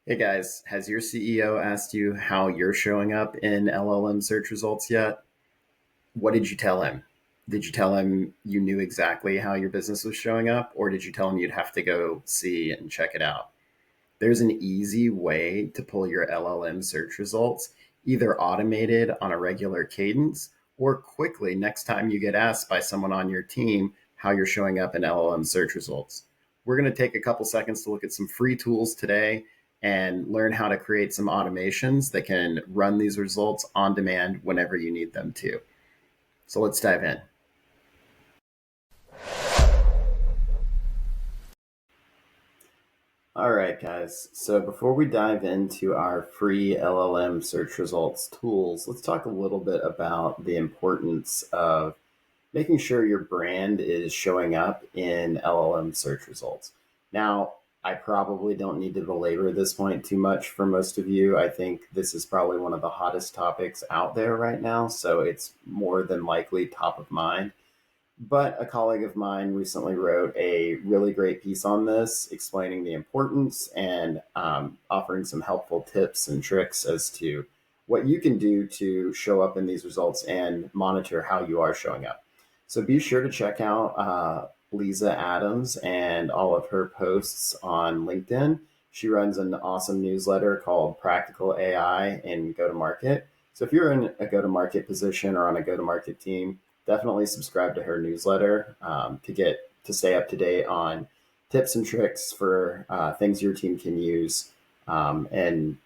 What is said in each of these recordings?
Hey guys, has your CEO asked you how you're showing up in LLM search results yet? What did you tell him? Did you tell him you knew exactly how your business was showing up, or did you tell him you'd have to go see and check it out? There's an easy way to pull your LLM search results, either automated on a regular cadence or quickly next time you get asked by someone on your team how you're showing up in LLM search results. We're going to take a couple seconds to look at some free tools today and learn how to create some automations that can run these results on demand whenever you need them to. So let's dive in. All right, guys. So before we dive into our free LLM search results tools, let's talk a little bit about the importance of making sure your brand is showing up in LLM search results. Now, I probably don't need to belabor this point too much for most of you. I think this is probably one of the hottest topics out there right now, so it's more than likely top of mind. But a colleague of mine recently wrote a really great piece on this, explaining the importance and offering some helpful tips and tricks as to what you can do to show up in these results and monitor how you are showing up. So be sure to check out Lisa Adams and all of her posts on LinkedIn. She runs an awesome newsletter called Practical AI in Go to Market. So if you're in a go to market position or on a go to market team, definitely subscribe to her newsletter to stay up to date on tips and tricks for things your team can use, and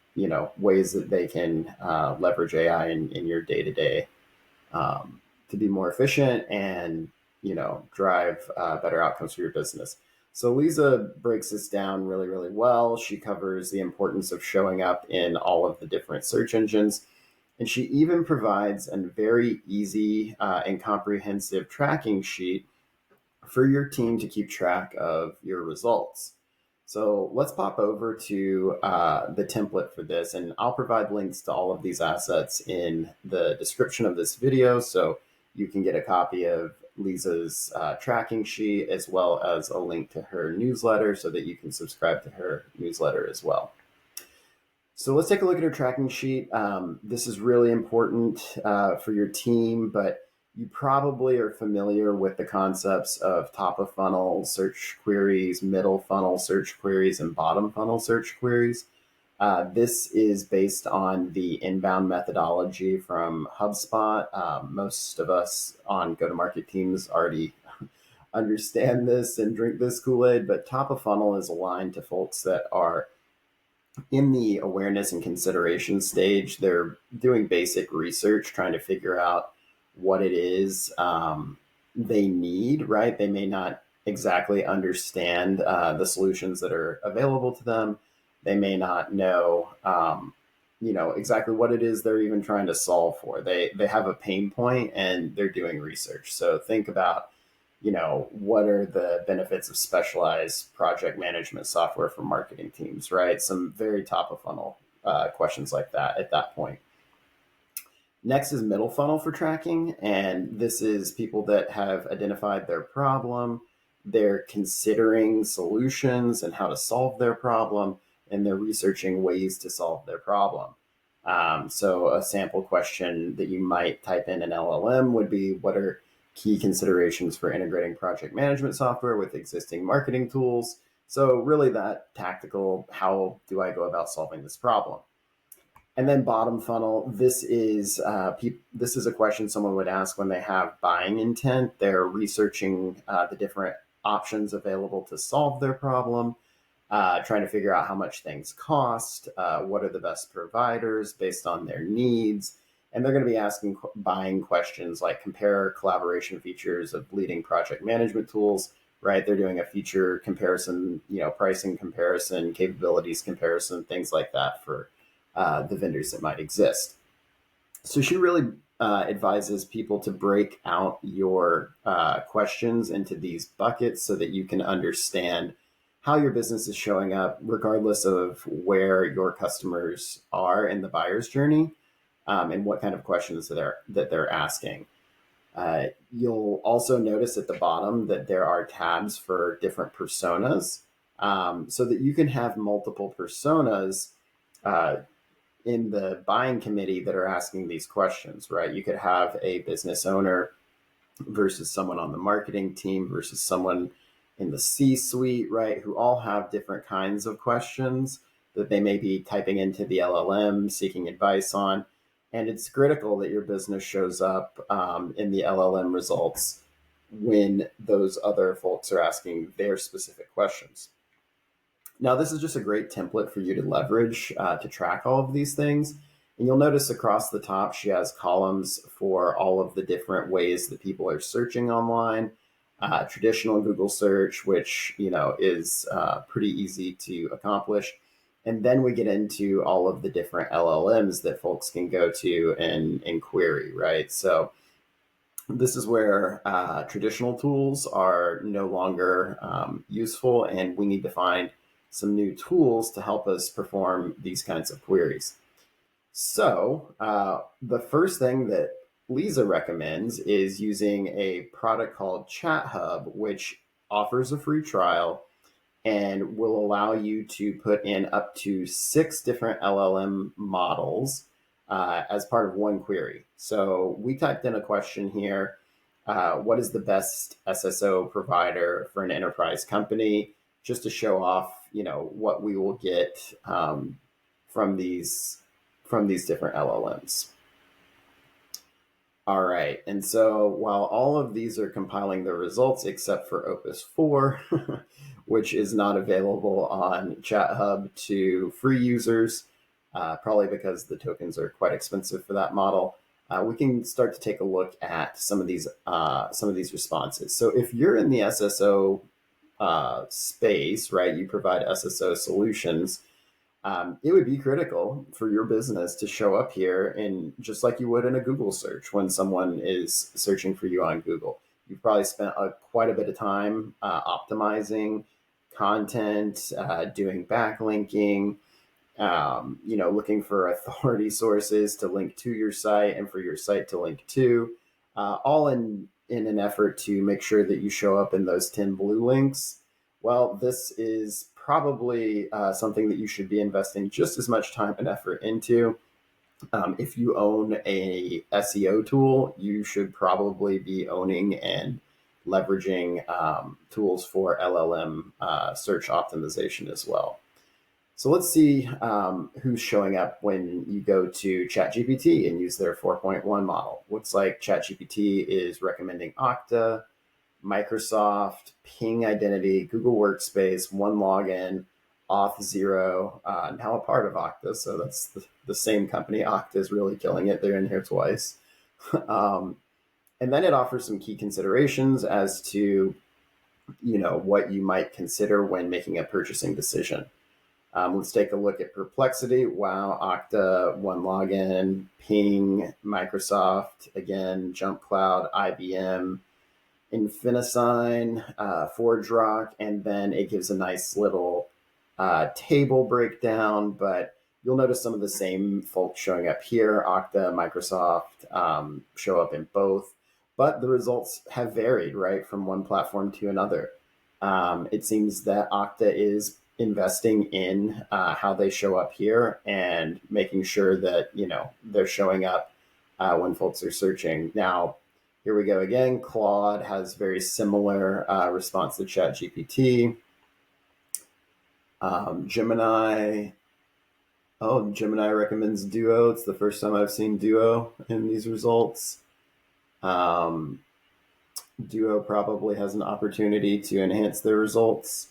ways that they can leverage AI in your day to day to be more efficient and drive better outcomes for your business. So Lisa breaks this down really, really well. She covers the importance of showing up in all of the different search engines. And she even provides a very easy and comprehensive tracking sheet for your team to keep track of your results. So let's pop over to the template for this, and I'll provide links to all of these assets in the description of this video so you can get a copy of Lisa's tracking sheet as well as a link to her newsletter so that you can subscribe to her newsletter as well. So let's take a look at her tracking sheet. This is really important for your team, but you probably are familiar with the concepts of top of funnel search queries, middle funnel search queries, and bottom funnel search queries. This is based on the inbound methodology from HubSpot. Most of us on go-to-market teams already understand this and drink this Kool-Aid, but top of funnel is aligned to folks that are in the awareness and consideration stage. They're doing basic research, trying to figure out what it is they need, right? They may not exactly understand the solutions that are available to them. They may not know, exactly what it is they're even trying to solve for. They have a pain point and they're doing research. So think about what are the benefits of specialized project management software for marketing teams, right? Some very top of funnel questions like that at that point. Next is middle funnel for tracking. And this is people that have identified their problem. They're considering solutions and how to solve their problem, and they're researching ways to solve their problem. So a sample question that you might type in an LLM would be, what are key considerations for integrating project management software with existing marketing tools? So really that tactical, how do I go about solving this problem? And then bottom funnel, this is a question someone would ask when they have buying intent. They're researching the different options available to solve their problem, trying to figure out how much things cost, what are the best providers based on their needs. And they're going to be asking buying questions like compare collaboration features of leading project management tools, right? They're doing a feature comparison, pricing comparison, capabilities comparison, things like that for the vendors that might exist. So she really advises people to break out your questions into these buckets so that you can understand how your business is showing up, regardless of where your customers are in the buyer's journey, and what kind of questions that they're asking. You'll also notice at the bottom that there are tabs for different personas. so that you can have multiple personas uh, in the buying committee that are asking these questions, right? You could have a business owner versus someone on the marketing team versus someone in the C suite, right? Who all have different kinds of questions that they may be typing into the LLM, seeking advice on. And it's critical that your business shows up in the LLM results when those other folks are asking their specific questions. Now, this is just a great template for you to leverage to track all of these things. And you'll notice across the top, she has columns for all of the different ways that people are searching online. Traditional Google search, which is pretty easy to accomplish. And then we get into all of the different LLMs that folks can go to and query, right? So this is where traditional tools are no longer useful, and we need to find some new tools to help us perform these kinds of queries. So, the first thing that Lisa recommends is using a product called Chat Hub, which offers a free trial and will allow you to put in up to 6 different LLM models as part of one query. So we typed in a question here. What is the best SSO provider for an enterprise company? Just to show off, what we will get from these different LLMs. All right, and so while all of these are compiling the results except for Opus 4, which is not available on ChatHub to free users, probably because the tokens are quite expensive for that model, we can start to take a look at some of these responses. So if you're in the SSO space, right, you provide SSO solutions, it would be critical for your business to show up here in just like you would in a Google search when someone is searching for you on Google. You've probably spent quite a bit of time optimizing content, doing backlinking, looking for authority sources to link to your site and for your site to link to, all in an effort to make sure that you show up in those 10 blue links. Well, this is probably something that you should be investing just as much time and effort into. If you own a SEO tool, you should probably be owning and leveraging tools for LLM search optimization as well. So let's see who's showing up when you go to ChatGPT and use their 4.1 model. Looks like ChatGPT is recommending Okta, Microsoft, Ping Identity, Google Workspace, OneLogin, Auth0, now a part of Okta. So that's the same company. Okta is really killing it. They're in here twice. And then it offers some key considerations as to, what you might consider when making a purchasing decision. Let's take a look at Perplexity. Wow, Okta, OneLogin, Ping, Microsoft, again, JumpCloud, IBM, Infinisign, ForgeRock, and then it gives a nice little table breakdown, but you'll notice some of the same folks showing up here. Okta, Microsoft show up in both, but the results have varied, right, from one platform to another. It seems that Okta is investing in how they show up here and making sure that, they're showing up when folks are searching. Now, here we go again. Claude has very similar response to ChatGPT. Gemini recommends Duo. It's the first time I've seen Duo in these results. Duo probably has an opportunity to enhance their results.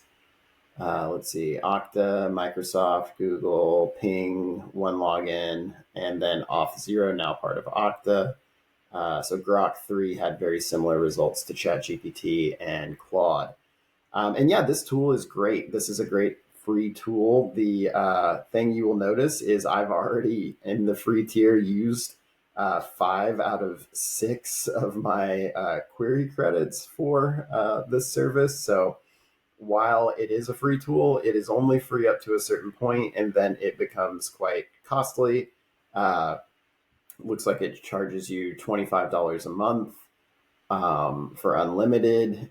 Let's see, Okta, Microsoft, Google, Ping, OneLogin, and then Auth0, now part of Okta. So Grok 3 had very similar results to ChatGPT and Claude. And yeah, this tool is great. This is a great free tool. The thing you will notice is I've already, in the free tier, used 5 out of 6 of my query credits for this service. So while it is a free tool, it is only free up to a certain point, and then it becomes quite costly. Looks like it charges you $25 a month for unlimited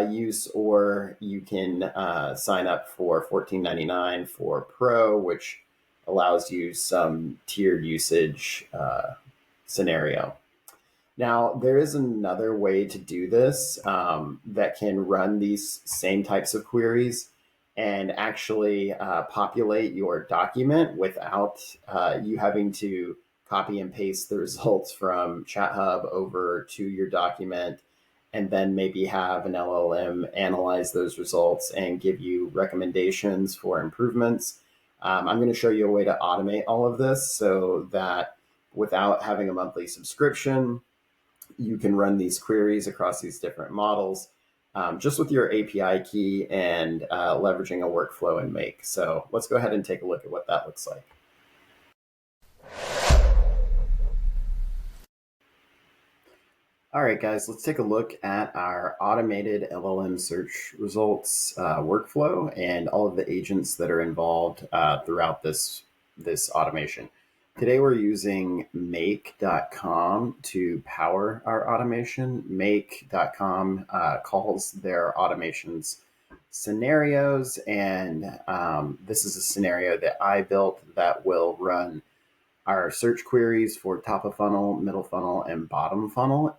use, or you can sign up for $14.99 for Pro, which allows you some tiered usage scenario. Now, there is another way to do this that can run these same types of queries and actually populate your document without you having to copy and paste the results from ChatHub over to your document, and then maybe have an LLM analyze those results and give you recommendations for improvements. I'm going to show you a way to automate all of this so that without having a monthly subscription, you can run these queries across these different models just with your API key and leveraging a workflow in Make. So let's go ahead and take a look at what that looks like. All right, guys, let's take a look at our automated LLM search results workflow and all of the agents that are involved throughout this automation. Today, we're using make.com to power our automation. Make.com calls their automations scenarios, and this is a scenario that I built that will run our search queries for top of funnel, middle funnel, and bottom funnel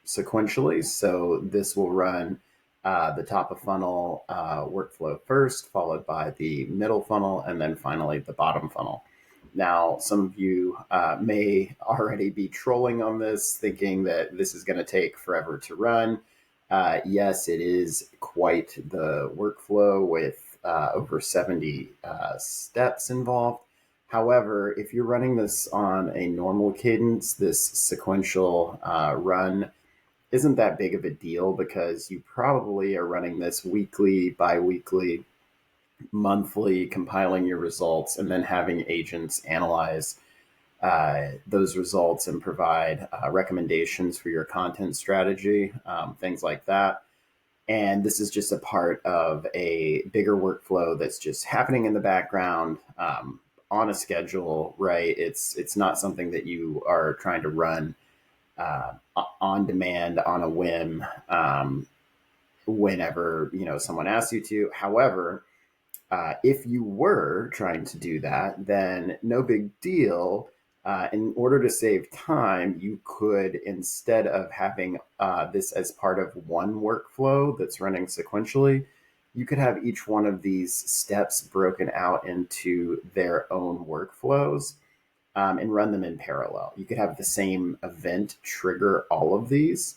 sequentially. So this will run the top of funnel workflow first, followed by the middle funnel, and then finally the bottom funnel. Now, some of you may already be trolling on this, thinking that this is going to take forever to run. Yes, it is quite the workflow with over 70 steps involved. However, if you're running this on a normal cadence, this sequential run isn't that big of a deal because you probably are running this weekly, bi-weekly, monthly, compiling your results, and then having agents analyze those results and provide recommendations for your content strategy, things like that. And this is just a part of a bigger workflow that's just happening in the background on a schedule, right? It's not something that you are trying to run on demand on a whim whenever someone asks you to. However, if you were trying to do that, then no big deal. In order to save time, you could, instead of having this as part of one workflow that's running sequentially, you could have each one of these steps broken out into their own workflows and run them in parallel. You could have the same event trigger all of these.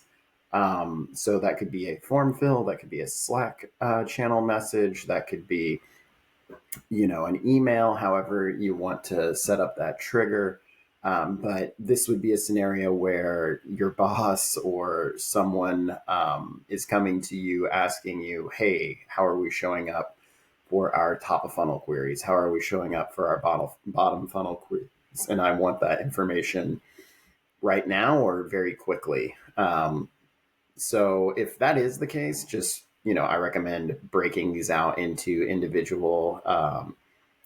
So that could be a form fill, that could be a Slack channel message, that could be an email, however you want to set up that trigger. But this would be a scenario where your boss or someone is coming to you asking you, hey, how are we showing up for our top of funnel queries? How are we showing up for our bottom funnel queries? And I want that information right now or very quickly. So if that is the case, just I recommend breaking these out into individual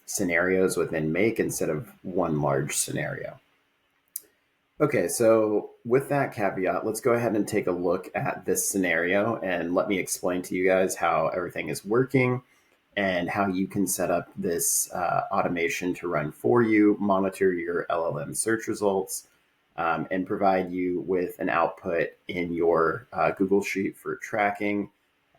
scenarios within Make instead of one large scenario. Okay, so with that caveat, let's go ahead and take a look at this scenario and let me explain to you guys how everything is working and how you can set up this automation to run for you, monitor your LLM search results, and provide you with an output in your Google Sheet for tracking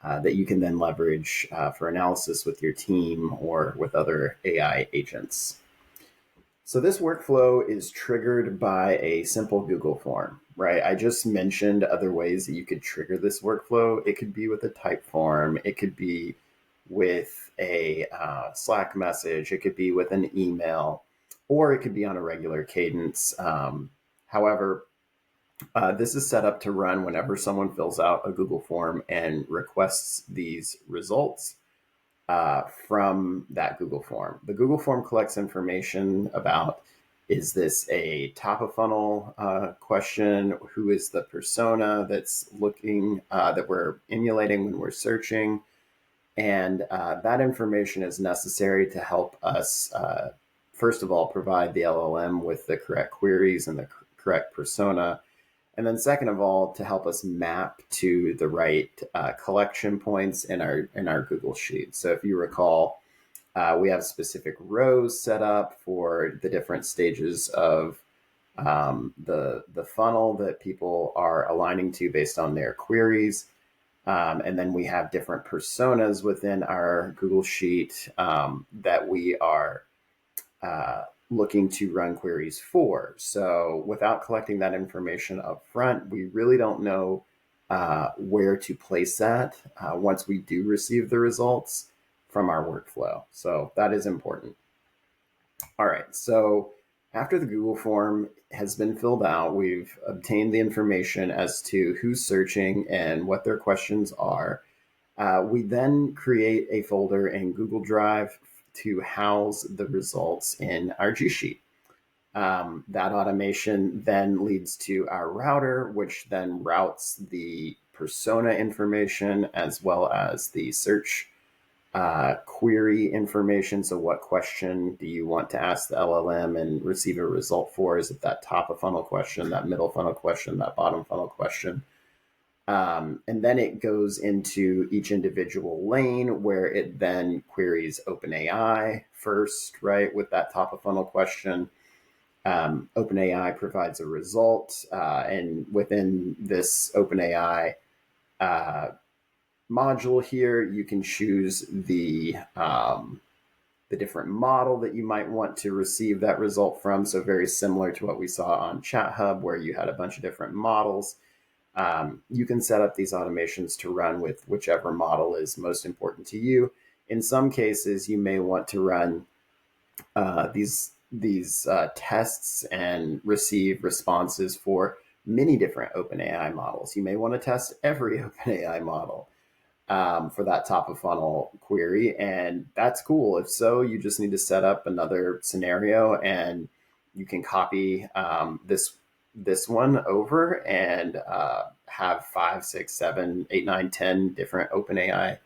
that you can then leverage for analysis with your team or with other AI agents. So this workflow is triggered by a simple Google form, right? I just mentioned other ways that you could trigger this workflow. It could be with a type form. It could be with a Slack message. It could be with an email, or it could be on a regular cadence. However, this is set up to run whenever someone fills out a Google form and requests these results from that Google form. The Google form collects information about, is this a top of funnel question? Who is the persona that's looking, that we're emulating when we're searching? And that information is necessary to help us, first of all, provide the LLM with the correct queries and the correct persona. And then second of all, to help us map to the right collection points in our Google Sheet. So if you recall, we have specific rows set up for the different stages of the funnel that people are aligning to based on their queries. And then we have different personas within our Google Sheet that we are looking to run queries for. So without collecting that information up front, we really don't know where to place that once we do receive the results from our workflow. So that is important. All right, so after the Google form has been filled out, we've obtained the information as to who's searching and what their questions are. We then create a folder in Google Drive to house the results in our G Sheet. That automation then leads to our router, which then routes the persona information as well as the search query information. So what question do you want to ask the LLM and receive a result for? Is it that top of funnel question, that middle funnel question, that bottom funnel question? And then it goes into each individual lane where it then queries OpenAI first, right, with that top of funnel question. OpenAI provides a result, and within this OpenAI module here, you can choose the different model that you might want to receive that result from. So very similar to what we saw on ChatHub, where you had a bunch of different models. You can set up these automations to run with whichever model is most important to you. In some cases, you may want to run these tests and receive responses for many different OpenAI models. You may want to test every OpenAI model for that top of funnel query, and that's cool. If so, you just need to set up another scenario, and you can copy this one over and have 5, 6, 7, 8, 9, 10 different OpenAI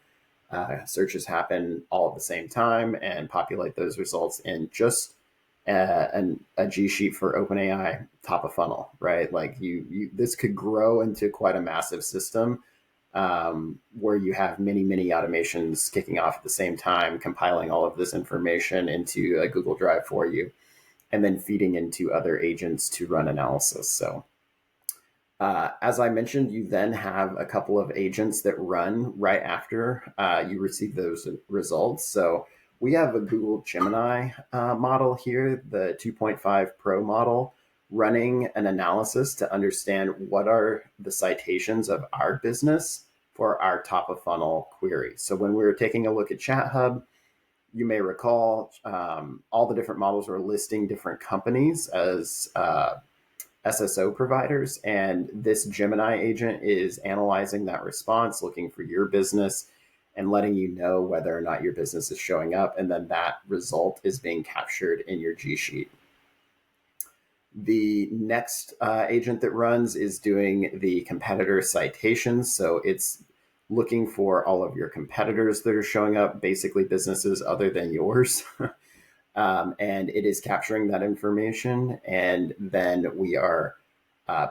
searches happen all at the same time and populate those results in just a G Sheet for OpenAI top of funnel, right? Like this could grow into quite a massive system where you have many automations kicking off at the same time, compiling all of this information into a Google Drive for you, and then feeding into other agents to run analysis. So as I mentioned, you then have a couple of agents that run right after you receive those results. So we have a Google Gemini model here, the 2.5 Pro model, running an analysis to understand what are the citations of our business for our top of funnel query. So when we were taking a look at ChatHub, you may recall all the different models were listing different companies as SSO providers. And this Gemini agent is analyzing that response, looking for your business and letting you know whether or not your business is showing up. And then that result is being captured in your G Sheet. The next agent that runs is doing the competitor citations. So it's looking for all of your competitors that are showing up, basically businesses other than yours. And it is capturing that information. And then we are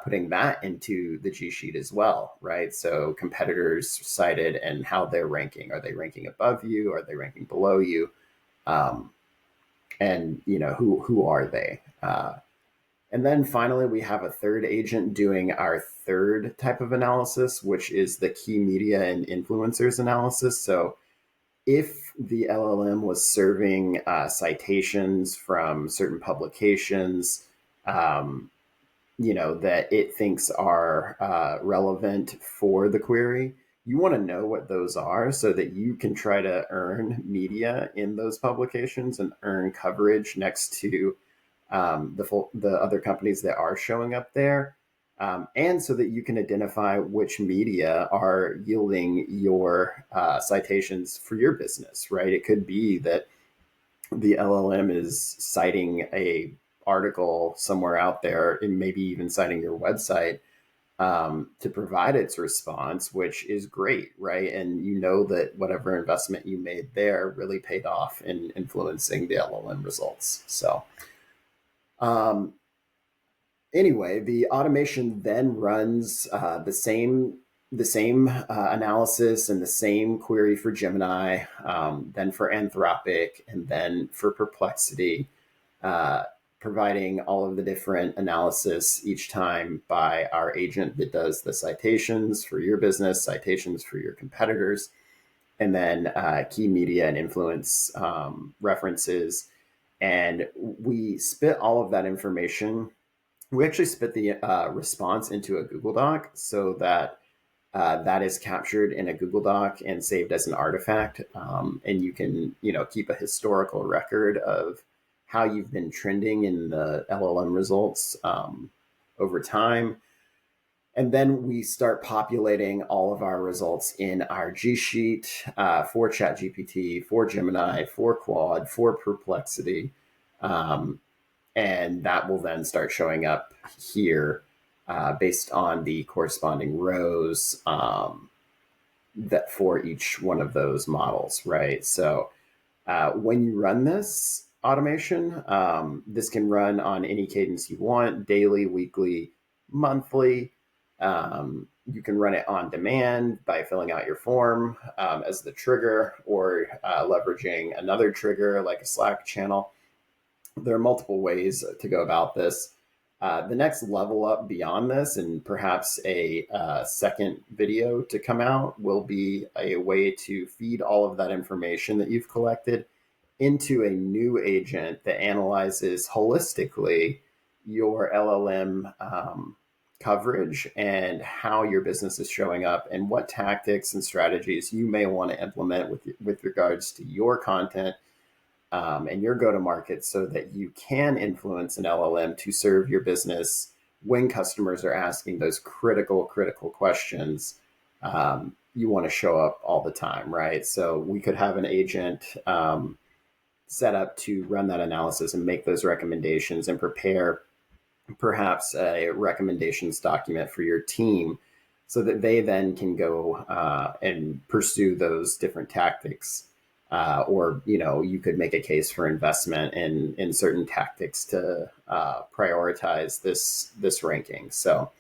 putting that into the G Sheet as well, right? So competitors cited and how they're ranking. Are they ranking above you? Are they ranking below you? And who are they? And then finally, we have a third agent doing our third type of analysis, which is the key media and influencers analysis. So if the LLM was serving citations from certain publications, that it thinks are relevant for the query, you want to know what those are so that you can try to earn media in those publications and earn coverage next to the other companies that are showing up there. And so that you can identify which media are yielding your citations for your business, right? It could be that the LLM is citing a article somewhere out there and maybe even citing your website to provide its response, which is great, right? And you know that whatever investment you made there really paid off in influencing the LLM results. So Anyway, the automation then runs the same analysis and the same query for Gemini, then for Anthropic, and then for Perplexity, uh, providing all of the different analysis each time by our agent that does the citations for your business, citations for your competitors, and then key media and influence references. And we spit all of that information. We actually spit the response into a Google Doc so that that is captured in a Google Doc and saved as an artifact. And you can, keep a historical record of how you've been trending in the LLM results over time. And then we start populating all of our results in our G Sheet for ChatGPT, for Gemini, for Quad, for Perplexity. Um, and that will then start showing up here based on the corresponding rows that for each one of those models, right? So when you run this automation, this can run on any cadence you want, daily, weekly, monthly. You can run it on demand by filling out your form as the trigger, or leveraging another trigger like a Slack channel. There are multiple ways to go about this. The next level up beyond this, and perhaps a second video to come out, will be a way to feed all of that information that you've collected into a new agent that analyzes holistically your LLM coverage and how your business is showing up, and what tactics and strategies you may want to implement with regards to your content and your go-to-market, so that you can influence an LLM to serve your business when customers are asking those critical questions. You want to show up all the time, right? So we could have an agent set up to run that analysis and make those recommendations and prepare perhaps a recommendations document for your team, so that they then can go and pursue those different tactics. Or you could make a case for investment in certain tactics to prioritize this ranking. So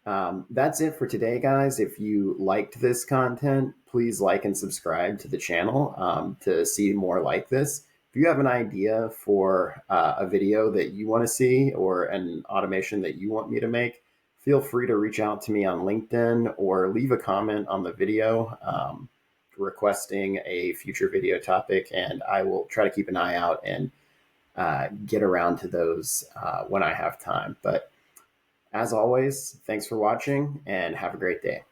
that's it for today, guys. If you liked this content, please like and subscribe to the channel to see more like this. If you have an idea for a video that you want to see, or an automation that you want me to make, feel free to reach out to me on LinkedIn, or leave a comment on the video requesting a future video topic, and I will try to keep an eye out and get around to those when I have time. But as always, thanks for watching, and have a great day.